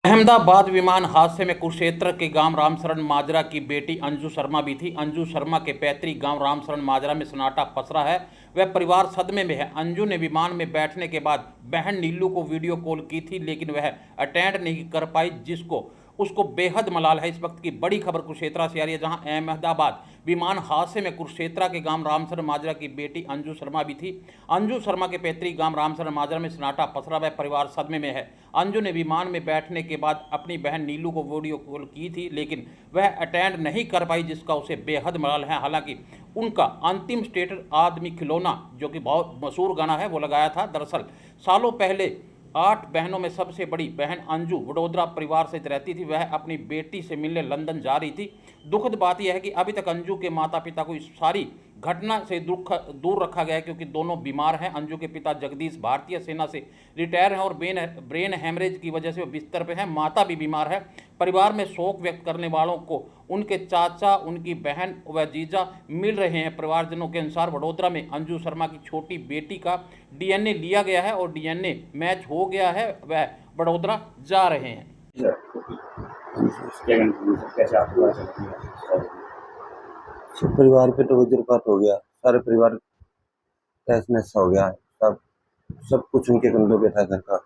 अहमदाबाद विमान हादसे में कुरुक्षेत्र के गांव रामशरण माजरा की बेटी अंजू शर्मा भी थी। अंजू शर्मा के पैतृक गांव रामशरण माजरा में सन्नाटा पसरा है। वह परिवार सदमे में है। अंजू ने विमान में बैठने के बाद बहन नीलू को वीडियो कॉल की थी, लेकिन वह अटेंड नहीं कर पाई, जिसको उसको बेहद मलाल है। इस वक्त की बड़ी खबर कुरुक्षेत्र से आ रही है, जहां अहमदाबाद विमान हादसे में कुरुक्षेत्र के गांव रामसर माजरा की बेटी अंजू शर्मा भी थी। अंजू शर्मा के पैतृक गांव रामसर माजरा में सन्नाटा पसरा हुआ परिवार सदमे में है। अंजू ने विमान में बैठने के बाद अपनी बहन नीलू को वीडियो कॉल की थी, लेकिन वह अटेंड नहीं कर पाई, जिसका उसे बेहद मलाल है। हालांकि उनका अंतिम स्टेटस आदमी खिलौना, जो कि बहुत मशहूर गाना है, वो लगाया था। दरअसल सालों पहले 8 बहनों में सबसे बड़ी बहन अंजू वडोदरा परिवार से रहती थी। वह अपनी बेटी से मिलने लंदन जा रही थी। दुखद बात यह है कि अभी तक अंजू के माता पिता को इस सारी घटना से दूर रखा गया है, क्योंकि दोनों बीमार हैं। अंजू के पिता जगदीश भारतीय सेना से रिटायर हैं और ब्रेन हैमरेज की वजह से वो बिस्तर पे हैं। माता भी बीमार है। परिवार में शोक व्यक्त करने वालों को उनके चाचा, उनकी बहन व जीजा मिल रहे हैं। परिवारजनों के अनुसार वडोदरा में अंजू शर्मा की छोटी बेटी का डीएनए लिया गया है और डीएनए मैच हो गया है। वह वडोदरा जा रहे हैं। सब परिवार पे तो वज्रपात हो गया। सारे परिवार तहस नहस हो गया। सब कुछ उनके कंधों पे था घर का।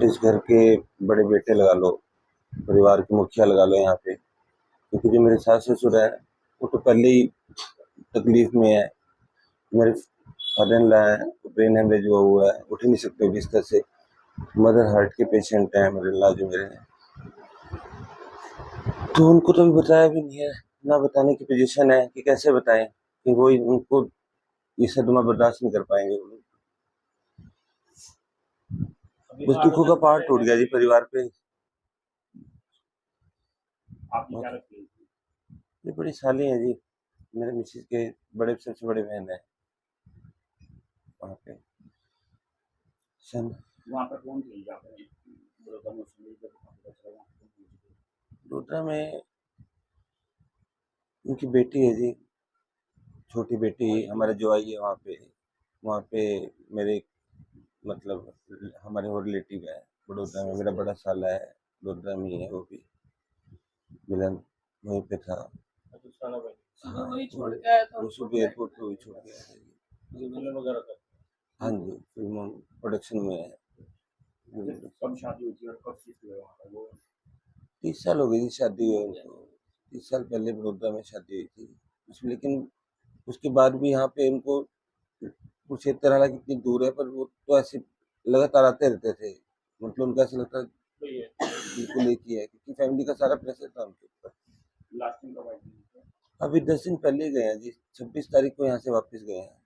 इस घर के बड़े बेटे लगा लो, परिवार के मुखिया लगा लो यहाँ पे, क्योंकि जो मेरे सास ससुर है वो तो पहले ही तकलीफ में है। मेरे फादर इन लॉ है, ब्रेन हेमरेज हुआ है, उठ ही नहीं सकते बिस्तर से। मदर हार्ट के पेशेंट हैं मेरे ला जो मेरे हैं, तो उनको तो अभी बताया भी नहीं है, ना बताने की पोजीशन है कि कैसे बताएं, कि वो उनको ये सदमा बर्दाश्त नहीं कर पाएंगे। बस दुखों का पहाड़ टूट गया जी परिवार पे। ये बड़ी साली है जी, मेरे मिसेज के बड़े सबसे बड़े बहन है वहाँ पे। वहाँ पर कौन थी वडोदरा में उनकी बेटी है जी, छोटी बेटी। हमारे जो आई है वहाँ पे मेरे मतलब हमारे वो रिलेटिव है वडोदरा में। मेरा बड़ा साला है, वडोदरा में ही है वो भी। मिलन वहीं पे था। हाँ, वो सुबह एयरपोर्ट पे वही छोड़ गया है जी। हाँ जी, फिल्म प्रोडक्शन में है। कब शादी हुई थी और कब शिफ्ट हुए वहाँ पर? वो 30 साल हो गई थी शादी हुए उनको। 30 साल पहले वडोदरा में शादी हुई थी उसमें, लेकिन उसके बाद भी यहाँ पे उनको कुरुक्षेत्र हालांकि कितनी दूर है, पर वो तो ऐसे लगातार आते रहते थे। मतलब उनका ऐसा लगता बिल्कुल एक ही है, क्योंकि फैमिली का सारा प्रेशर था उनके ऊपर। लास्ट टाइम कब आई थी? अभी 10 दिन पहले ही गए हैं जी, 26 तारीख को यहाँ से वापस गए हैं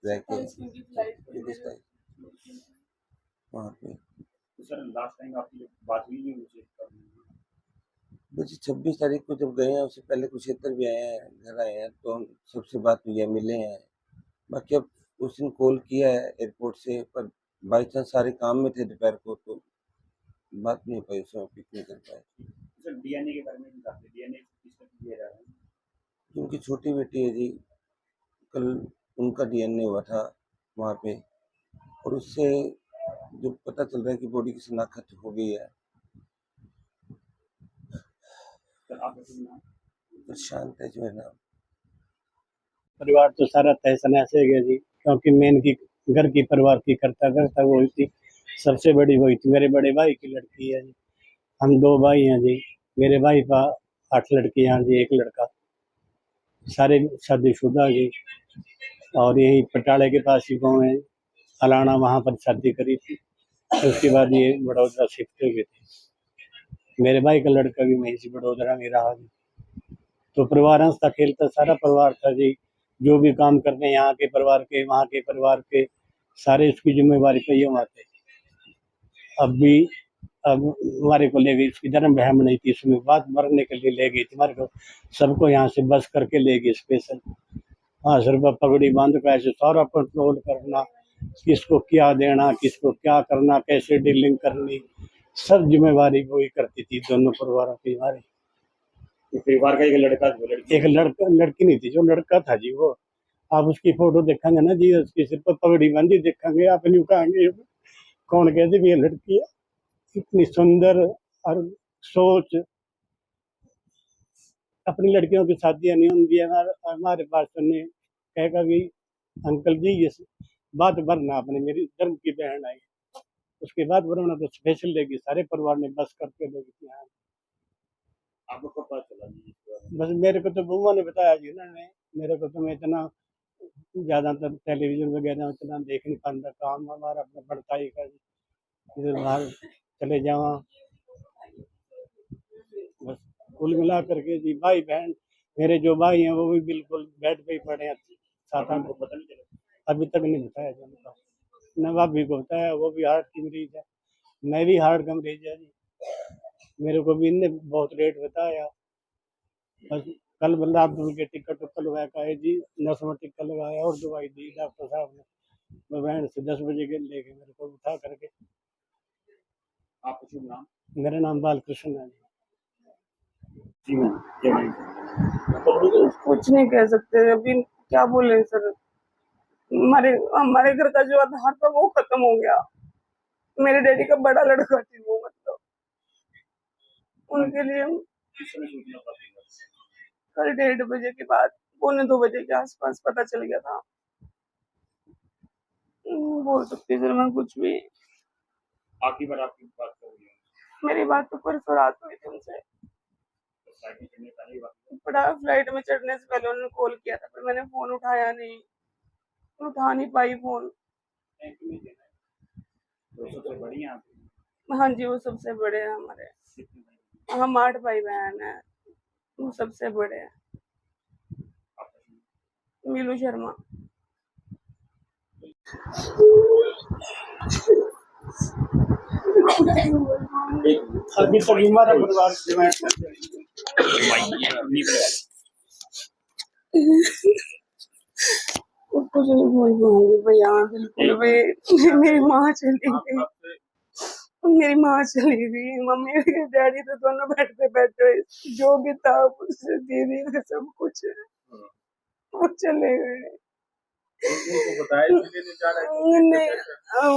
रह के। 26 तारीख वहाँ पे। तो सर लास्ट टाइम आपकी बात हुई नहीं मुझे बस 26 तारीख को जब गए हैं, उससे पहले कुरुक्षेत्र भी आए हैं, घर आए हैं, तो हम सबसे बात हुई है, मिले हैं। बाकी अब उस दिन कॉल किया है एयरपोर्ट से, पर बाई चांस सारे काम में थे दोपहर को, तो बात नहीं हो पाई, उसमें पिक नहीं कर पाए। सर डीएनए के बारे में बताते, डीएनए किसका किया जा रहा है? उनकी छोटी बेटी है जी, कल उनका डीएनए हुआ था वहाँ पे, और उससे जो पता चल रहा है कि बॉडी की शनाख्त हो गई है। सर आपका नाम? प्रशांत है जी मेरा नाम। परिवार तो सारा तहस नहस हो गया जी, क्योंकि मेन की घर की परिवार की करता वो हुई थी। सबसे बड़ी वही थी, मेरे बड़े भाई की लड़की है जी। हम 2 भाई हैं जी। मेरे भाई का 8 लड़कियां जी, 1 लड़का। सारे शादीशुदा जी, और यही पटाले के पास ही गाँव है अलाना, वहाँ पर शादी करी थी। उसके बाद ये वडोदरा शिफ्ट हो गए थे। मेरे भाई का लड़का भी वहीं से वडोदरा में रहा जी। तो परिवार हंसता खेलता सारा परिवार था जी। जो भी काम करने यहाँ के परिवार के, वहाँ के परिवार के, सारे इसकी जिम्मेवारी पे ही आते। अब हमारे को ले गई, इसकी जन्म बहम नहीं थी, इसमें बात मरने के लिए ले गई थी हमारे को। सबको यहाँ से बस करके ले गई स्पेशल। हाँ सर, पगड़ी बांध कर ऐसे सारा कंट्रोल करना, किसको क्या देना, किसको क्या करना, कैसे डीलिंग करनी, सब जिम्मेवारी वो ही करती थी, दोनों परिवारों की हमारी। परिवार का एक लड़का एक लड़का, लड़की नहीं थी, जो लड़का था जी वो। आप उसकी फोटो देखेंगे ना जी, उसके सिर पर पगड़ी बांधी देखेंगे, आप नहीं कहेंगे कौन कहते भी ये लड़की है। इतनी सुंदर और सोच, अपनी लड़कियों की शादियां नहीं होंगी हमारे पास तो नहीं कहेगा कि अंकल जी ये बात भरना आपने मेरी धर्म की बहन आई, उसके बाद वरना तो स्पेशल लेगी सारे परिवार ने बस करके लेगी यहाँ। आपको कब पता चला जी इस बारे में? बस मेरे को तो बुआ ने बताया जी उन्होंने, मेरे को तो मैं इतना ज्यादातर टेलीविजन वगैरह इतना देख नहीं पाता, काम हमारा अपना पड़ता ही का इधर बाहर चले जावा। बस कुल मिला करके जी भाई बहन मेरे जो भाई हैं वो भी बिल्कुल बेड पे ही पड़े हैं, सात आठ। आपको पता नहीं चला? अभी तक नहीं बताया जी उनको, न भाभी को बताया, वो भी हार्ट की मरीज है, मैं भी हार्ट का मरीज है जी, मेरे को भी इनने बहुत रेट बताया। बस कल बल्ला अब्दुल के टिकट उकल लगा का है जी, 9 में टिकट लगाया और दवाई दी डॉक्टर साहब ने, मैं बहन से 10 बजे के लेके मेरे को उठा करके। आपका शुभ नाम? मेरा नाम बालकृष्ण है जी। जी मैम, क्या नाम? कुछ नहीं कह सकते अभी, क्या बोले सर। हमारे हमारे घर का जो आधार था वो खत्म हो गया। मेरे डैडी का बड़ा लड़का थी वो, मतलब उनके लिए किस समय सूचना पाती है? कल 1:30 बजे के बाद 1:45 बजे के आसपास पता चल गया था। बोल सकती सर मैं कुछ भी। आखिरी बार आपकी बात कर रही है मेरी बात तो परसों रात हुई थी उनसे, फ्लाइट में चढ़ने पहले ही बात की? बड़ा फ्लाइट में चढ़ने से पहले उन्होंने कॉल किया था, पर मैंने फोन उठाया नहीं, उठा नहीं पाई फोन। तो सबसे बड़ी हैं आप? हाँ जी, वो सबसे बड़े हैं हमारे, कितने भाई? हम 8 भाई बहन हैं, वो सबसे बड़े हैं। आपका शुभ मीलू शर्मा। अभी तक हमारा परिवार कुछ नहीं बोल पाऊंगी भैया, बिल्कुल भी। मेरी माँ चली गई, मेरी माँ चली गई, मम्मी और डैडी तो दोनों बेड पे बैठे हुए, जो भी था उससे दीदी से सब कुछ वो चले गए। उनको बताया इसलिए नहीं जा रहा है? नहीं,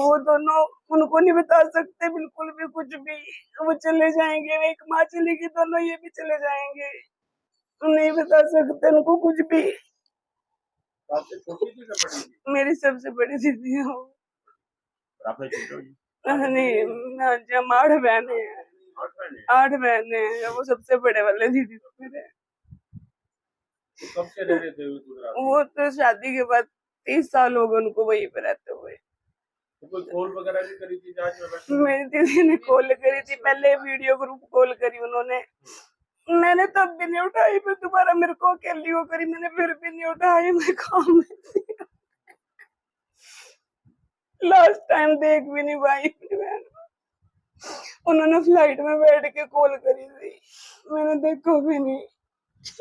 वो दोनों उनको नहीं बता सकते बिल्कुल भी कुछ भी, वो चले जाएंगे। एक माँ चली गई, दोनों ये भी चले जाएंगे, नहीं बता सकते उनको कुछ भी। आपसे छोटी थी या बड़ी थी? मेरी सबसे बड़ी दीदी है वो। आपसे छोटी होगी? नहीं, हम 8 बहने हैं, 8 बहनें? 8 बहने हैं, वो सबसे बड़े वाले दीदी तो मेरे। तो कब से रह रहे थे गुजरात में? वो तो शादी के बाद 30 साल हो गए उनको वहीं पे रहते हुए। तो कोई कॉल वगैरह भी करी थी जांच में बैठे? मेरी दीदी ने कॉल करी थी, पहले वीडियो ग्रुप कॉल करी उन्होंने, मैंने तब भी नहीं उठाई, फिर दोबारा मेरे को अकेली हो करी, मैंने फिर भी नहीं उठाई, मैं काम में थी। लास्ट टाइम देख भी नहीं पाई अपनी बहन को। उन्होंने फ्लाइट में बैठ के कॉल करी थी, मैंने देखा भी नहीं।